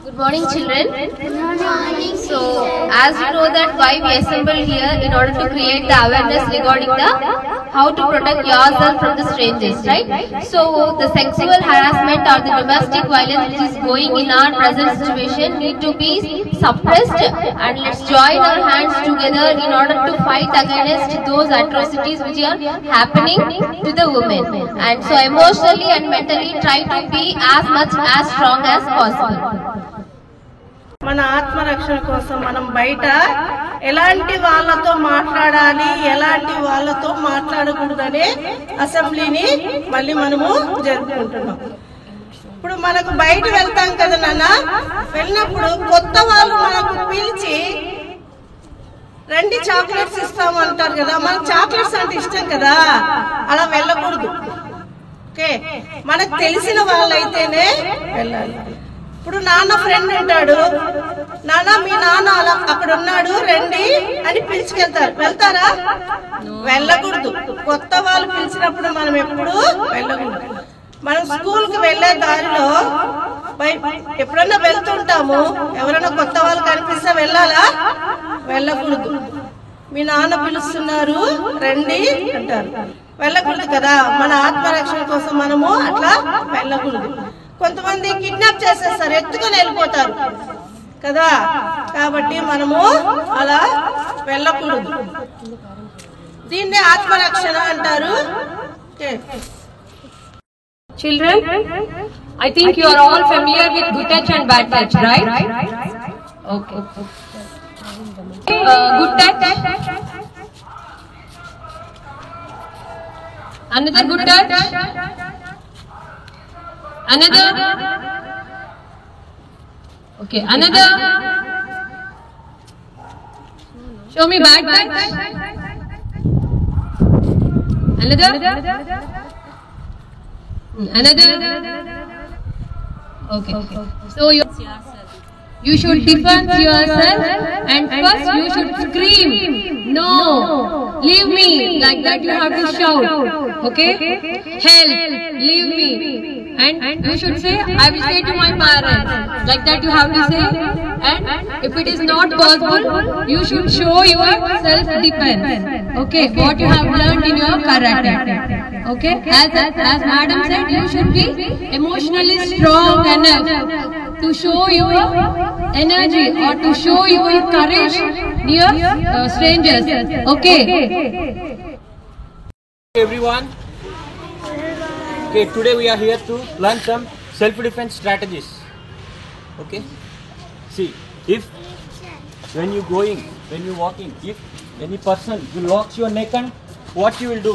Good morning, children. Good morning. So, as you know that why we assemble here in order to create the awareness regarding the how to protect yourself from the strangers, right? So, the sexual harassment or the domestic violence which is going in our present situation need to be suppressed, and let's join our hands together in order to fight against those atrocities which are happening to the women. And so, emotionally and mentally try to be as much as strong as possible. మన ఆత్మరక్షణ కోసం మనం బయట ఎలాంటి వాళ్ళతో మాట్లాడాలి, ఎలాంటి వాళ్ళతో మాట్లాడకూడదనే అసెంబ్లీని మళ్ళీ మనము జరుపుకుంటున్నాం. ఇప్పుడు మనకు బయట వెళ్తాం కదా నాన్న, వెళ్ళినప్పుడు కొత్త వాళ్ళు మనకు పిలిచి రండి చాక్లెట్స్ ఇస్తాము అంటారు కదా. మనకు చాక్లెట్స్ అంటే ఇష్టం కదా, అలా వెళ్ళకూడదు. ఓకే, మనకు తెలిసిన వాళ్ళైతేనే వెళ్ళాలి. ఇప్పుడు నాన్న ఫ్రెండ్ అంటాడు, నాన్న మీ నాన్న అలా అక్కడ ఉన్నాడు రండి అని పిలిచికెళ్తారు, వెళ్తారా? వెళ్ళకూడదు. కొత్త వాళ్ళు పిలిచినప్పుడు మనం ఎప్పుడు వెళ్ళకూడదు. మనం స్కూల్ కి వెళ్లే దారిలో ఎప్పుడన్నా వెళ్తుంటాము, ఎవరైనా కొత్త వాళ్ళు కనిపిస్తే వెళ్ళాలా? వెళ్ళకూడదు. మీ నాన్న పిలుస్తున్నారు రండి అంటారు, వెళ్ళకూడదు కదా. మన ఆత్మరక్షణ కోసం మనము అట్లా వెళ్ళకూడదు. కొంతమంది కిడ్నాప్ చేసేస్తారు, ఎత్తుకొని వెళ్ళిపోతారు కదా, కాబట్టి మనము అలా వెళ్ళకూడదు. దీన్నే ఆత్మరక్షణ అంటారు. Children, I think you are all familiar with good touch and bad touch, right? Okay. Good touch. Another good touch. Another. Okay, another. Show me bad touch. Another. Another. Okay. So you should defend yourself, and first you should scream, "No, leave me!" Like that you have to shout. Okay? Help! Leave me! And you should say, "I will say to my parents." Like that you have to say. And if it is not possible, you should show your self-defense. Okay? What you have learned in your karate. Okay? As madam said, you should be emotionally strong enough to show your energy or to show your courage near strangers. Okay? Everyone. Okay, today we are here to learn some self-defense strategies. Okay, see, if when you walking, if any person will locks your neck, and what you will do?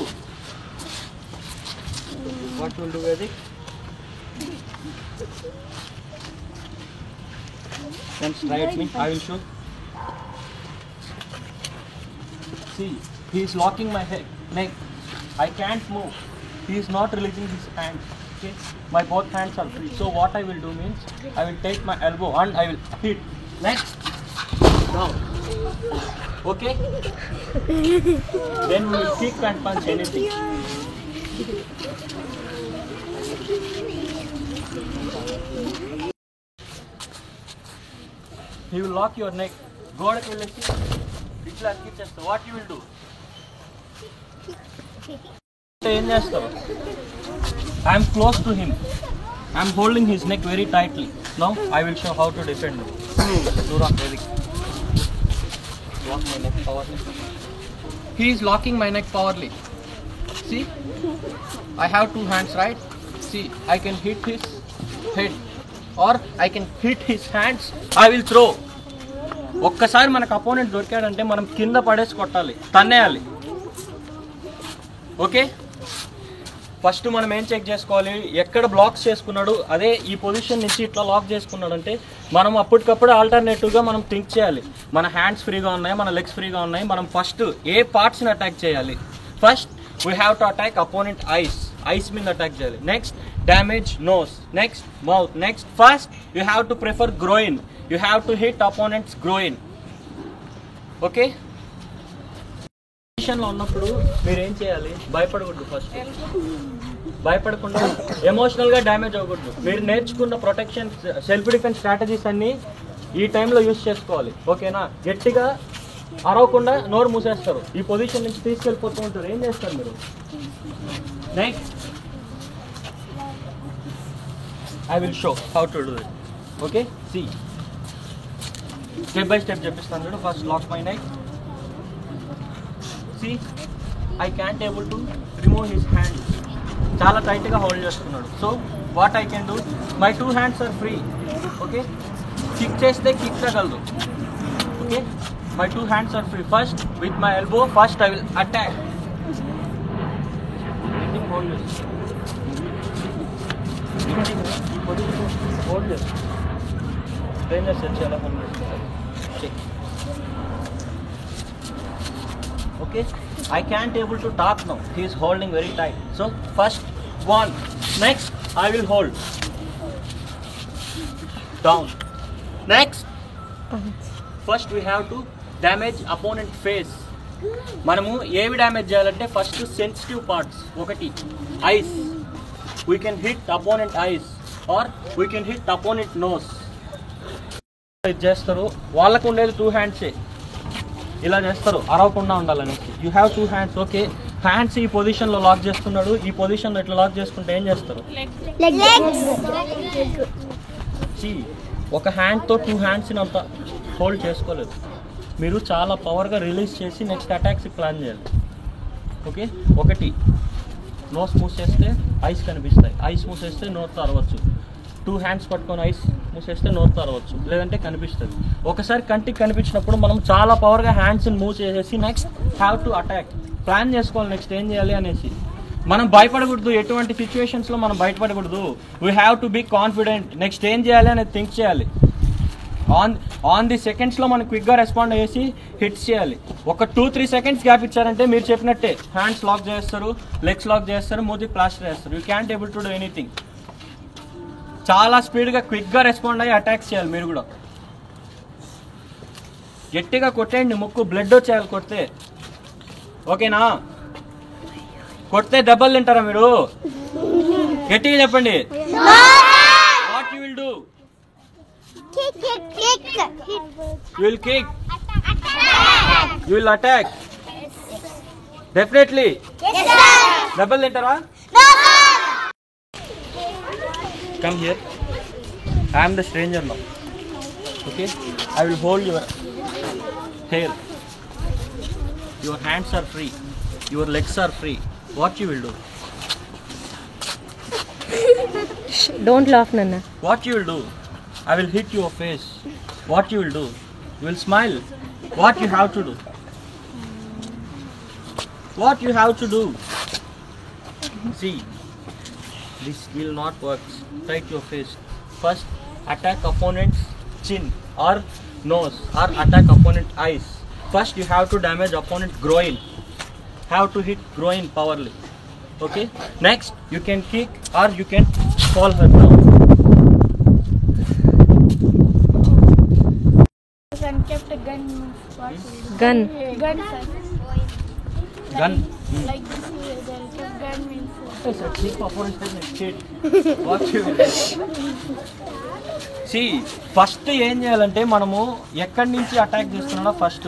What you will do, Vedic? Then try at me. I will show. See, he is locking my neck. I can't move. He is not releasing his hands. Okay, my both hands are free. So what I will do means, I will take my elbow and I will hit. Next, down. Okay. Then we will kick and punch anything. He will lock your neck. God will let you. What you will do? I am close to him. I am holding his neck very tightly. Now I will show how to defend him. Lock my neck powerfully. He is locking my neck powerfully. See, I have two hands, right? See, I can hit his head or I can hit his hands. I will throw. ఒక్కసారి మనకు opponent దొరికాడంటే మనం కింద పడేసి కొట్టాలి, తన్నేయాలి. Okay, first మనం ఏం check చేసుకోవాలి, ఎక్కడ బ్లాక్స్ చేసుకున్నాడు, అదే ఈ పొజిషన్ నుంచి ఇట్లా లాక్ చేసుకున్నాడంటే మనం అప్పటికప్పుడు ఆల్టర్నేటివ్గా మనం థింక్ చేయాలి. మన హ్యాండ్స్ ఫ్రీగా ఉన్నాయి, మన లెగ్స్ ఫ్రీగా ఉన్నాయి, మనం ఫస్ట్ ఏ పార్ట్స్ని అటాక్ చేయాలి. First we have to attack opponent eyes మీద అటాక్ చేయాలి. Next damage nose, next mouth, next first you have to prefer groin. You have to hit opponent's groin. Okay, పొజిషన్లో ఉన్నప్పుడు మీరు ఏం చేయాలి, భయపడకూడదు. ఫస్ట్ భయపడకుండా, ఎమోషనల్గా డ్యామేజ్ అవ్వకూడదు. మీరు నేర్చుకున్న ప్రొటెక్షన్ సెల్ఫ్ డిఫెన్స్ స్ట్రాటజీస్ అన్నీ ఈ టైంలో యూజ్ చేసుకోవాలి. ఓకేనా? గట్టిగా అరవకుండా నోరు మూసేస్తారు. ఈ పొజిషన్ నుంచి తీసుకెళ్ళిపోతూ ఉంటారు. ఏం చేస్తారు మీరు? Next I will show how to do it. Okay? See. Step by step చెప్పిస్తాను. First lock my neck. See, I can't able to remove his hand. చాలా టైట్ గా హోల్డ్ చేస్తున్నాడు. So what I can do, my two hands are free. Okay? Kick చేస్తే kick తగలదు. Okay? My two hands are free. First with my elbow, first I will attack. Hold this. Hold this. Trainer said chala hum check. Okay, I can't able to talk now. He is holding very tight. So first one, next I will hold down. Next, first we have to damage opponent face. మనము ఏవి damage చేయాలంటే first sensitive parts. ఒకటి eyes, we can hit opponent eyes or we can hit opponent nose. ఇది చేస్తారు. వాళ్ళకు ఉండేది 2 హ్యాండ్సే. ఇలా చేస్తారు అరవకుండా ఉండాలనేసి. You have 2 hands. Okay, hands ఈ పొజిషన్లో లాక్ చేస్తున్నాడు. ఈ పొజిషన్లో ఇట్లా లాక్ చేసుకుంటే ఏం చేస్తారు? ఒక హ్యాండ్తో 2 హ్యాండ్స్ని అంత హోల్డ్ చేసుకోలేదు. మీరు చాలా పవర్గా రిలీజ్ చేసి నెక్స్ట్ అటాక్స్కి ప్లాన్ చేయాలి. ఓకే, ఒకటి నోస్ మూసేస్తే ఐస్ కనిపిస్తాయి. ఐస్ మూసేస్తే నోట్తో అరవచ్చు. 2 హ్యాండ్స్ పట్టుకొని ఐస్ మూసేస్తే నోట్తో అరవచ్చు, లేదంటే కనిపిస్తుంది. ఒకసారి కంటికి కనిపించినప్పుడు మనం చాలా పవర్గా హ్యాండ్స్ని మూవ్ చేసేసి next have to attack plan చేసుకోవాలి. నెక్స్ట్ ఏం చేయాలి అనేసి మనం భయపడకూడదు. ఎటువంటి సిచ్యువేషన్స్లో మనం బయటపడకూడదు. We have to be confident. Next ఏం చేయాలి అనేది థింక్ చేయాలి. ఆన్ ది సెకండ్స్లో మనం క్విక్గా రెస్పాండ్ అయ్యేసి హిట్స్ చేయాలి. ఒక 2-3 సెకండ్స్ గ్యాప్ ఇచ్చారంటే మీరు చెప్పినట్టే హ్యాండ్స్ లాక్ చేస్తారు, లెగ్స్ లాక్ చేస్తారు, మూతికి ప్లాస్టర్ చేస్తారు. You can't able to do anything. చాలా స్పీడ్గా క్విక్గా రెస్పాండ్ అయ్యి అటాక్స్ చేయాలి. మీరు కూడా గట్టిగా కొట్టేయండి. ముక్కు బ్లడ్ వచ్చేయాలి కొడితే. ఓకేనా? కొడితే దెబ్బలు తింటారా మీరు? గట్టిగా చెప్పండి. What you will do? You will kick. You will attack. Definitely. Yes, sir. Double entera? No, sir. Come here. I am the stranger now. Okay? I will hold your hair. Your hands are free. Your legs are free. What you will do? Don't laugh, Nana. What you will do? I will hit your face. What you will do? You will smile. What you have to do? What you have to do? See, this will not work. Strike your face. First, attack opponent's chin or nose, or attack opponent eyes. First, you have to damage opponent groin. Have to hit groin powerfully. Okay. Next, you can kick or you can fall her down. Kept a gun. Gun. Gun, sir. Gun. Like this, they kept gun means. Yes, sir. Kick opponent next hit. What you will do? See, first ఏం చేయాలంటే మనము ఎక్కడి నుంచి attack చేస్తున్నాడో first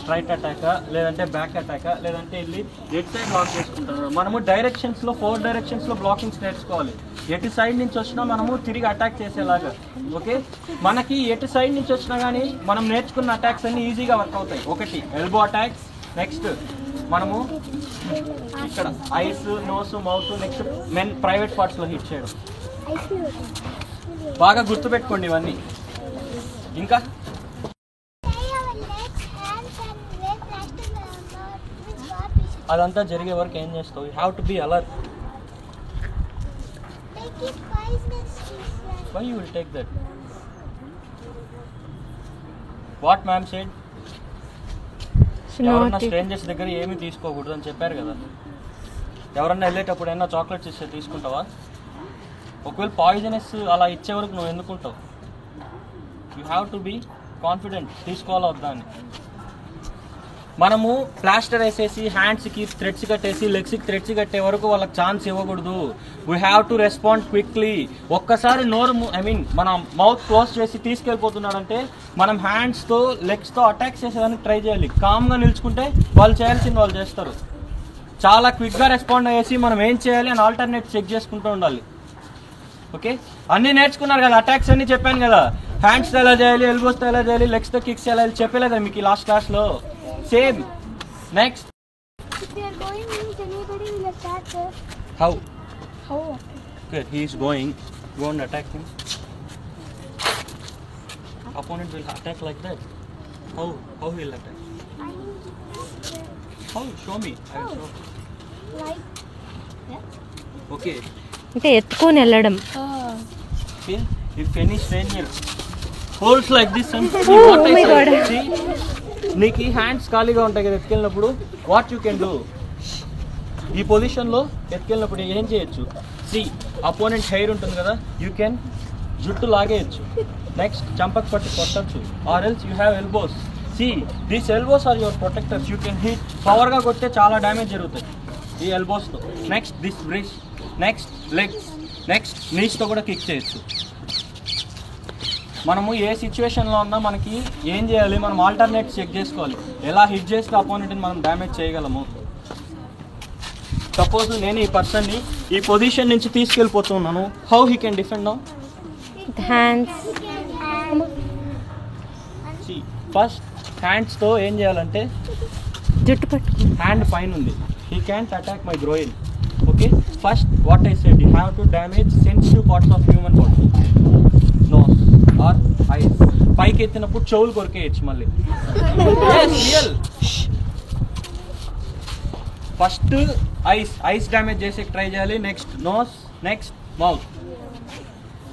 straight అటాకా, లేదంటే back అటాకా, లేదంటే వెళ్ళి at side lock చేసుకుంటున్నాడు. మనము డైరెక్షన్స్లో 4 డైరెక్షన్స్లో బ్లాకింగ్స్ నేర్చుకోవాలి. ఎటు సైడ్ నుంచి వచ్చినా మనము తిరిగి అటాక్ చేసేలాగా. ఓకే, మనకి ఎటు సైడ్ నుంచి వచ్చినా కానీ మనం నేర్చుకున్న అటాక్స్ అన్ని ఈజీగా వర్క్ అవుతాయి. ఒకటి ఎల్బో అటాక్స్, నెక్స్ట్ మనము ఇక్కడ eyes, nose, mouth, next men private పార్ట్స్లో హిట్ చేయడం. బాగా గుర్తుపెట్టుకోండి ఇవన్నీ. ఇంకా అదంతా జరిగే వరకు ఏం చేస్తావు? You have to be alert. Why you will take that? What ma'am said? ఎవరన్నా స్ట్రేంజర్స్ దగ్గర ఏమీ తీసుకోకూడదు అని చెప్పారు కదా. ఎవరన్నా వెళ్ళేటప్పుడు ఏమన్నా చాక్లెట్స్ ఇస్తే తీసుకుంటావా? ఒకవేళ పాయిజనస్ అలా ఇచ్చే వరకు నువ్వు ఎందుకుంటావు? You have to be confident. తీసుకోవాలా వద్దా అని. మనము ప్లాస్టర్ వేసేసి హ్యాండ్స్కి థ్రెడ్స్ కట్టేసి లెగ్స్కి థ్రెడ్స్ కట్టే వరకు వాళ్ళకి ఛాన్స్ ఇవ్వకూడదు. We have to respond quickly. ఒక్కసారి నోరు మన మౌత్ క్లోజ్ చేసి తీసుకెళ్ళిపోతున్నాడంటే మనం హ్యాండ్స్తో లెగ్స్తో అటాక్ చేసేదానికి ట్రై చేయాలి. కామ్గా నిల్చుకుంటే వాళ్ళు చేయాల్సింది వాళ్ళు చేస్తారు. చాలా క్విక్గా రెస్పాండ్ అయ్యేసి మనం ఏం చేయాలి అని ఆల్టర్నేట్ చెక్ చేసుకుంటూ ఉండాలి. ఓకే, అన్నీ నేర్చుకున్నారు కదా, అటాక్స్ అన్నీ చెప్పాను కదా. హ్యాండ్స్తో ఎలా చేయాలి, ఎల్బోస్తో ఎలా చేయాలి, లెగ్స్తో కిక్స్ ఎలా చేయాలి చెప్పలేదా మీకు ఈ లాస్ట్ క్లాస్లో? Same. Next, If we are going, means anybody will attack us. how? How? Good, he is going. You won't attack him. Opponent will attack like that. How he will attack? I mean, How? Show me. I will show. like. Okay. అంటే ఎత్తుకొని వెళ్ళడం. Okay. If any stranger holds like this and see what I say. See, నీకు ఈ hands ఖాళీగా ఉంటాయి కదా ఎత్తుకెళ్ళినప్పుడు, what you can do, ఈ పొజిషన్లో ఎత్తుకెళ్ళినప్పుడు ఏం చేయొచ్చు? సి, అపోనెంట్ హెయిర్ ఉంటుంది కదా, యూ కెన్ జుట్టు లాగేయచ్చు. నెక్స్ట్, చంపకు పట్టి కొట్టచ్చు. Or else you have elbows. See, these elbows are your protectors. You can hit. పవర్గా కొడితే చాలా డ్యామేజ్ జరుగుతాయి ఈ ఎల్బోస్తో. నెక్స్ట్, దిస్ బ్రిష్. Next, legs. నెక్స్ట్, నీస్తో కూడా కిక్ చేయొచ్చు. మనము ఏ సిచ్యువేషన్లో ఉన్నా మనకి ఏం చేయాలి, మనం ఆల్టర్నేట్ చెక్ చేసుకోవాలి. ఎలా హిట్ చేస్తే అపోనెంట్ని మనం డ్యామేజ్ చేయగలము. సపోజ్ నేను ఈ పర్సన్ని ఈ పొజిషన్ నుంచి తీసుకెళ్ళిపోతున్నాను. How he can defend now? Hands. First హ్యాండ్స్తో ఏం చేయాలంటే, జుట్టు పట్టు. హ్యాండ్ పైన ఉంది, he can't attack my groin. Okay, first what I said, you have to damage sensitive parts of human body. Nose or eyes. పైకి ఎత్తినప్పుడు చెవులు కొరికేయచ్చు మళ్ళీ. ఫస్ట్ ఐస్ డ్యామేజ్ చేసే ట్రై చేయాలి. Next nose, next mouth.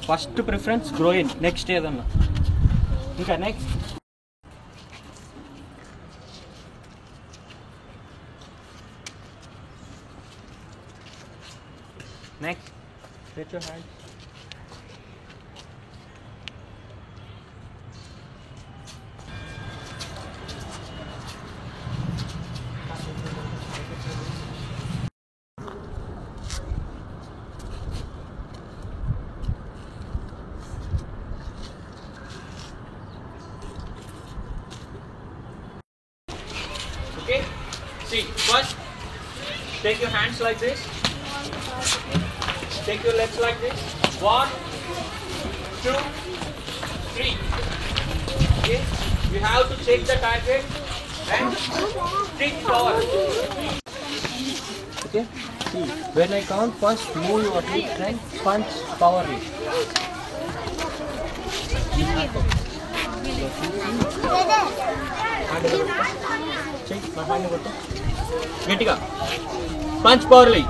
First preference groin, next ఏదన్నా. ఇంకా next, next stretch your hands. Okay, see, first take your hands like this, take your legs like this. 1, 2, 3. Okay, you have to check the target and kick forward. Okay, see, when I count, first move your feet, then punch powerfully. Check, getiga punch powerfully.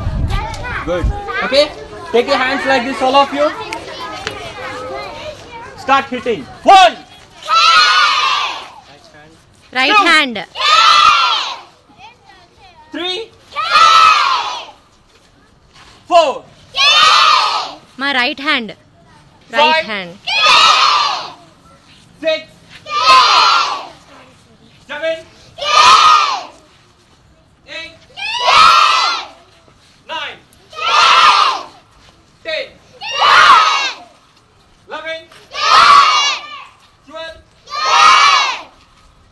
Good. Okay, take your hands like this, all of you. Start hitting. 1, right hand. 3, 4, మా right hand. Right hand. 6, 7, 8, 9, 10, 11, 12,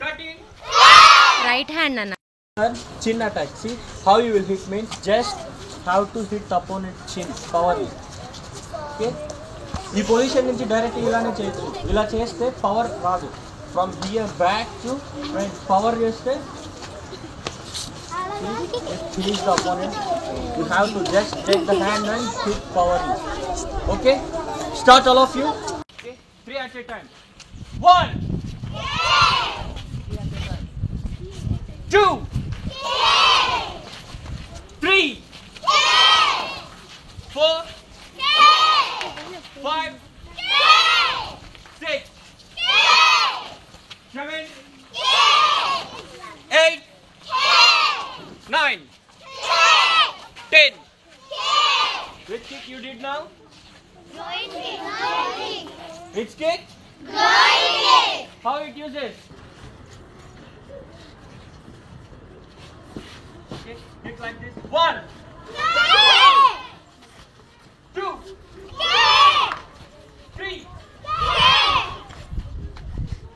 13. Right hand అన్న. Chin attack. See how you will hit means just have to hit opponent chin powerly. Okay, ఈ position నుంచి direct ఇలానే చేయొచ్చు. ఇలా చేస్తే power రాదు. From here back to front power చేస్తే hit the opponent. You have to just take the hand and hit powerly. Okay, start all of you. Okay, 3 at a time. 1, 2, 3, 4, 5, 6, 7, 8, 9, 10. Which kick you did now? Which kick? How it uses? Okay, hit like this. 1, 2, 3,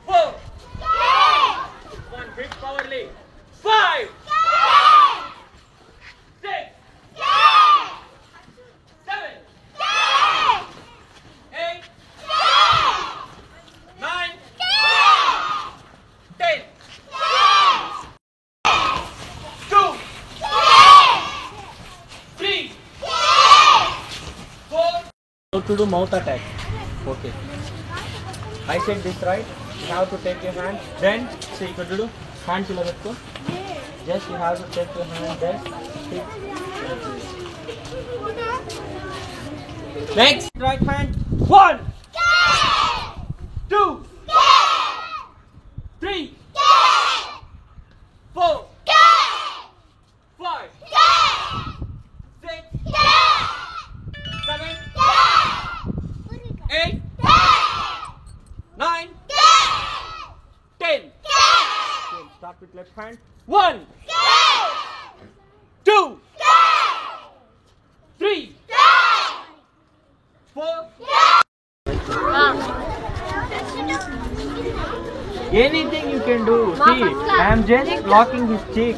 4. 1, hit powerfully. 5, 6, 7, 8, 9, 10. 2, 3, 4. How to do mouth attack? Okay. I said this right. You have to take your hand. Then see you could do hand to let go. Just you have to take your hand there. Next right hand. 1, 2, 3, 4, 5, 6, 7, 8, 9, 10. Start with left hand. 1, 2, 3, 4. Anything you can do. See, I am just blocking his cheek.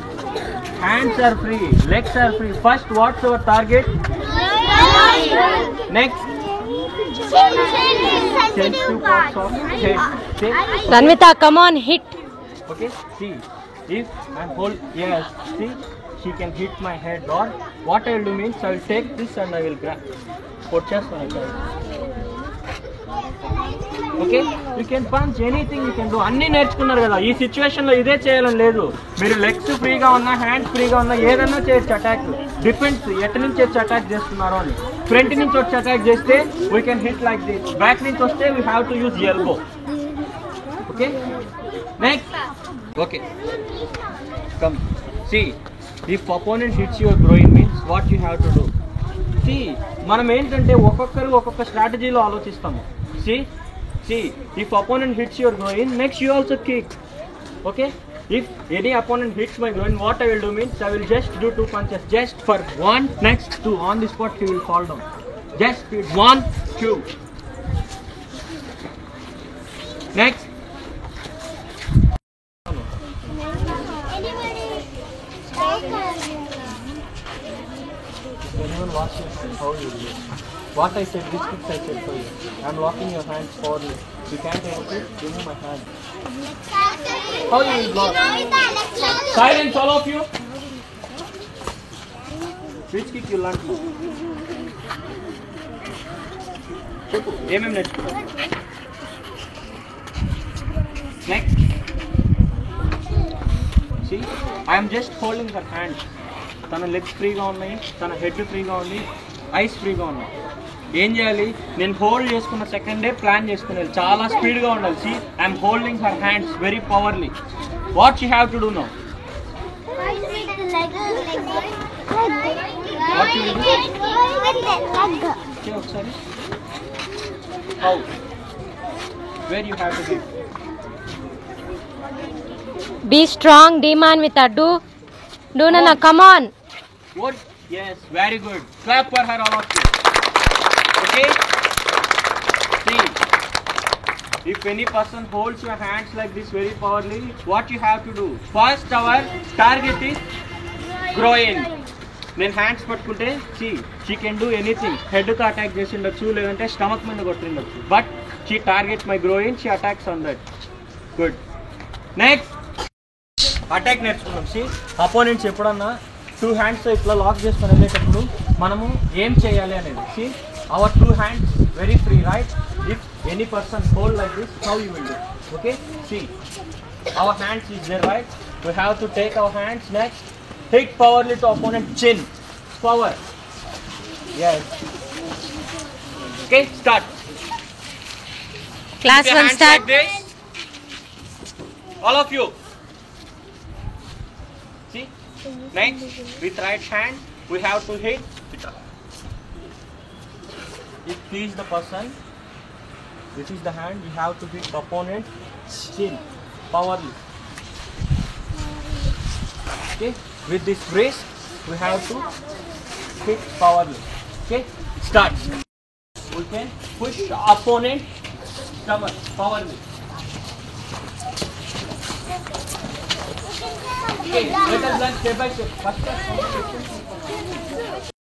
Hands are free, legs are free. First, what's our target? Next, sensitive parts of head. See? Tanvita, come on, hit. Okay, see, if I'm yes, see, she can hit my head, or what I will do means I will take this and I will grab for chest when I grab. Okay, you can punch anything you can do. అన్ని నేర్చుకున్నారు కదా, ఈ situation లో ఇదే చేయాలని లేదు. మీరు legs ఫ్రీగా ఉన్నా, హ్యాండ్స్ ఫ్రీగా ఉన్నా, ఏదన్నా చేయొచ్చు అటాక్. డిపెండ్స్ ఎటు నుంచి వచ్చి అటాక్ చేస్తున్నారో అని. ఫ్రంట్ నుంచి వచ్చి అటాక్ చేస్తే we can hit like this. Back నుంచి వస్తే we have to use elbow. Okay, next. Okay, come. See, if opponent hits your groin means what you have to do. See, మనం ఏంటంటే ఒక్కొక్కరు ఒక్కొక్క స్ట్రాటజీలో ఆలోచిస్తాము. See, if opponent hits your groin, next you also kick. Okay, if any opponent hits my groin, what I will do means I will just do 2 punches, just for 1, next 2. On the spot he will fall down. Just 1, 2. Next. Anyone watching how you do it. What I said, this kicks I said for you. I am locking your hands for you. You can't able to remove my hand. How you will block? Silence, all of you. Which kick you learn? Next. See, I am just holding her hand. తన legs ఫ్రీగా ఉన్నాయి, తన head ఫ్రీగా ఉంది, ice ఫ్రీగా ఉన్నాయి. ఏం చేయాలి, నేను హోల్డ్ చేసుకున్న సెకండే ప్లాన్ చేసుకునేది. చాలా స్పీడ్గా ఉండాలి. See, I'm holding her hands very powerly. What you have to do now? ఒకసారి how, where you have to give. Be strong, Demon with a do. Do Nana, come on. What? Yes, very good. Clap for her, all of you. Okay? See, if any person holds your hands like this very powerfully, what you have to do? First, our target is groin. Then hands పట్టుకుంటే, see, she can do anything. Head కు attack చేసి ఉండొచ్చు, లేదంటే stomach మీద కొట్టిండొచ్చు. But she targets my groin, she attacks on that. Good. Next. Attack నేర్చుకున్నాం. C, opponents ఎప్పుడన్నా 2 hands ఇట్లా lock చేసుకొని వెళ్ళేటప్పుడు మనము ఏం చేయాలి అనేది. See, our 2 hands very free, right? If any person hold like this, how you will do. Okay, see, our hands is there, right? We have to take our hands. Next, hit powerly to opponent chin. Power. Yes. Okay, start. Class 1 start. Like this. All of you. See? Next, with right hand, we have to hit. If he is the person, this is the hand, we have to hit the opponent chin, powerly. Okay? With this wrist, we have to hit powerly. Okay, start. We can push opponent stomach powerly. Okay, let us learn step by step. First